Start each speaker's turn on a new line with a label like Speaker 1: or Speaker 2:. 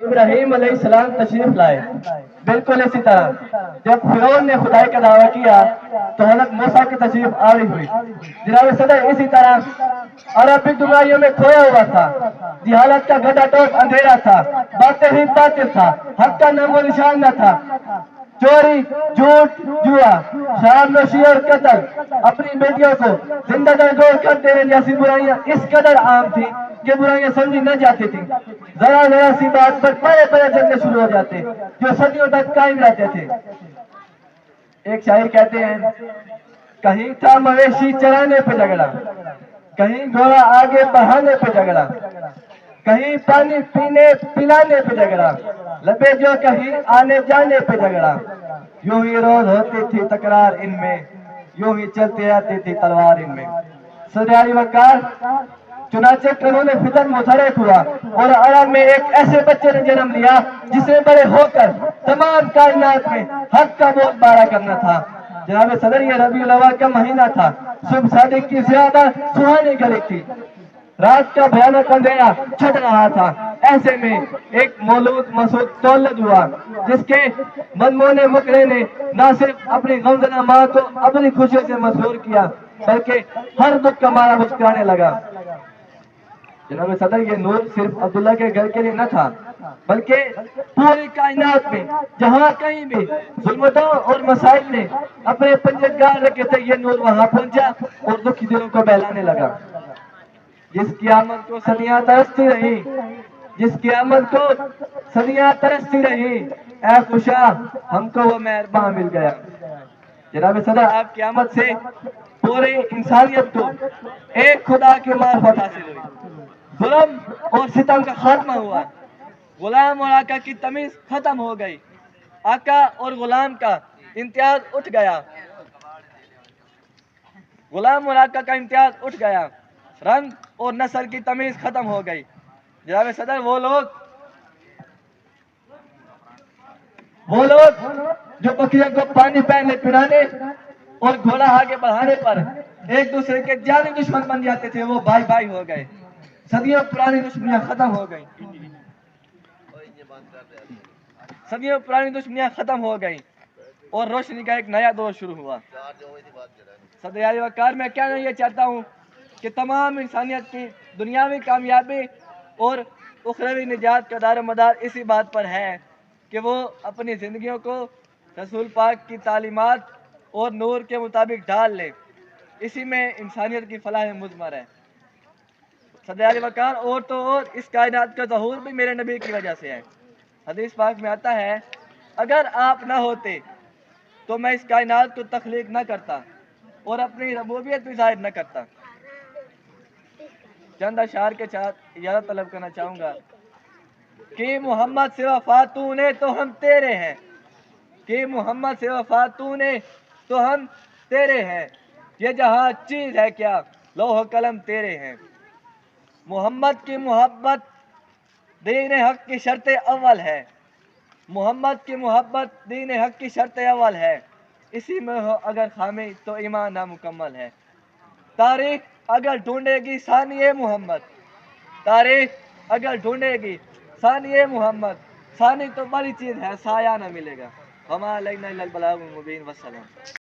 Speaker 1: ابراہیم علیہ السلام تشریف لائے، بالکل اسی طرح جب فرعون نے خدائی کا دعویٰ کیا تو حضرت موسیٰ کی تشریف آوری ہوئی۔ جناب صدر اسی طرح عرب بھی گمراہیوں میں کھویا ہوا تھا، جہالت کا گڈھا ٹوپ اندھیرا تھا، باطل ہی باطل تھا، حق کا نام و نشان نہ تھا۔ چوری، جھوٹ، جوا، شراب نوشی اور قتل، اپنی بیٹیوں کو زندہ درگور کر دینے جیسی برائیاں اس قدر عام تھی کہ برائیاں سمجھی نہ جاتی تھی۔ ذرا ذرا سی بات پر بڑے بڑے جھگڑے شروع ہو جاتے جو صدیوں تک قائم رہتے تھے۔ ایک شاعر کہتے ہیں، کہیں تھا مویشی چرانے پہ جھگڑا، کہیں گھوڑا آگے بڑھانے پہ جھگڑا، کہیں پانی پینے پلانے پہ جھگڑا، لبے جو کہیں آنے جانے پہ جھگڑا، یوں ہی روز ہوتی تھی تکرار ان میں، یوں ہی چلتی آتی تھی تلوار ان میں۔ صدر علی وقار چنانچہ قانون فطر متحرک ہوا اور عرب میں ایک ایسے بچے نے جنم لیا جس نے بڑے ہو کر تمام کائنات میں حق کا بول بارا کرنا تھا۔ جناب صدر یہ ربیع الاول کا مہینہ تھا، صبح صادق کی زیادہ سہانی گھڑی تھی، رات کا بھیانک اندھیرا چھٹ رہا تھا۔ ایسے میں ایک مولود مسعود تولد ہوا جس کے مضمون مقرے نے نہ صرف اپنی غمزدہ ماں کو اپنی خوشی سے مسرور کیا بلکہ ہر دکھ کا مارا مسکرانے لگا۔ جناب صدر یہ نور صرف عبداللہ کے گھر کے لیے نہ تھا بلکہ پوری کائنات میں جہاں کہیں بھی ظلمتوں اور مسائل نے اپنے پنجے گاڑ رکھے تھے، یہ نور وہاں پہنچا اور دکھی دلوں کو بہلانے لگا۔ جس کی آمد کو صدیاں ترستی رہی، جس کی آمد کو صدیاں ترستی رہی، اے خوشا ہم کو وہ مہرباں مل گیا۔ جناب صدر آپ کی آمد سے پوری انسانیت کو ایک خدا کی معرفت حاصل ہوئی، ظلم اور ستم کا خاتمہ ہوا، غلام اور آقا کی تمیز ختم ہو گئی، آقا اور غلام کا امتیاز اٹھ گیا، غلام اور آقا کا امتیاز اٹھ گیا، رنگ اور نسل کی تمیز ختم ہو گئی۔ جناب صدر وہ لوگ جو بکریوں کو پانی پہنے پلانے اور گھوڑا آگے بڑھانے پر ایک دوسرے کے جانی دشمن بن جاتے تھے، وہ بھائی بھائی ہو گئے، صدیوں پرانی دشمنیاں ختم ہو گئیں، صدیوں پرانی دشمنیاں ختم ہو گئیں اور روشنی کا ایک نیا دور شروع ہوا۔ صدر اعلی وقار میں کہنا یہ چاہتا ہوں کہ تمام انسانیت کی دنیاوی کامیابی اور اخروی نجات کا دار و مدار اسی بات پر ہے کہ وہ اپنی زندگیوں کو رسول پاک کی تعلیمات اور نور کے مطابق ڈال لے، اسی میں انسانیت کی فلاح مضمر ہے۔ صدر اعلی وقار اور تو اور اس کائنات کا ظہور بھی میرے نبی کی وجہ سے ہے۔ حدیث پاک میں آتا ہے، اگر آپ نہ ہوتے تو میں اس کائنات کو تخلیق نہ کرتا اور اپنی ربوبیت بھی ظاہر نہ کرتا۔ چند اشعار کے ساتھ اجازت طلب کرنا چاہوں گا کہ محمد سے وفا تو نے تو ہم تیرے ہیں، کہ محمد سے وفا تو نے تو ہم تیرے ہیں، یہ جہاں چیز ہے کیا لوح و قلم تیرے ہیں۔ محمد کی محبت دین حق کی شرط اول ہے، محمد کی محبت دین حق کی شرط اول ہے، اسی میں ہو اگر خامی تو ایمان نامکمل ہے۔ تاریخ اگر ڈھونڈے گی ثانی محمد، تاریخ اگر ڈھونڈے گی ثانی محمد، ثانی تو بڑی چیز ہے، سایہ نہ ملے گا۔ وما علینا الا البلاغ المبین۔ والسلام۔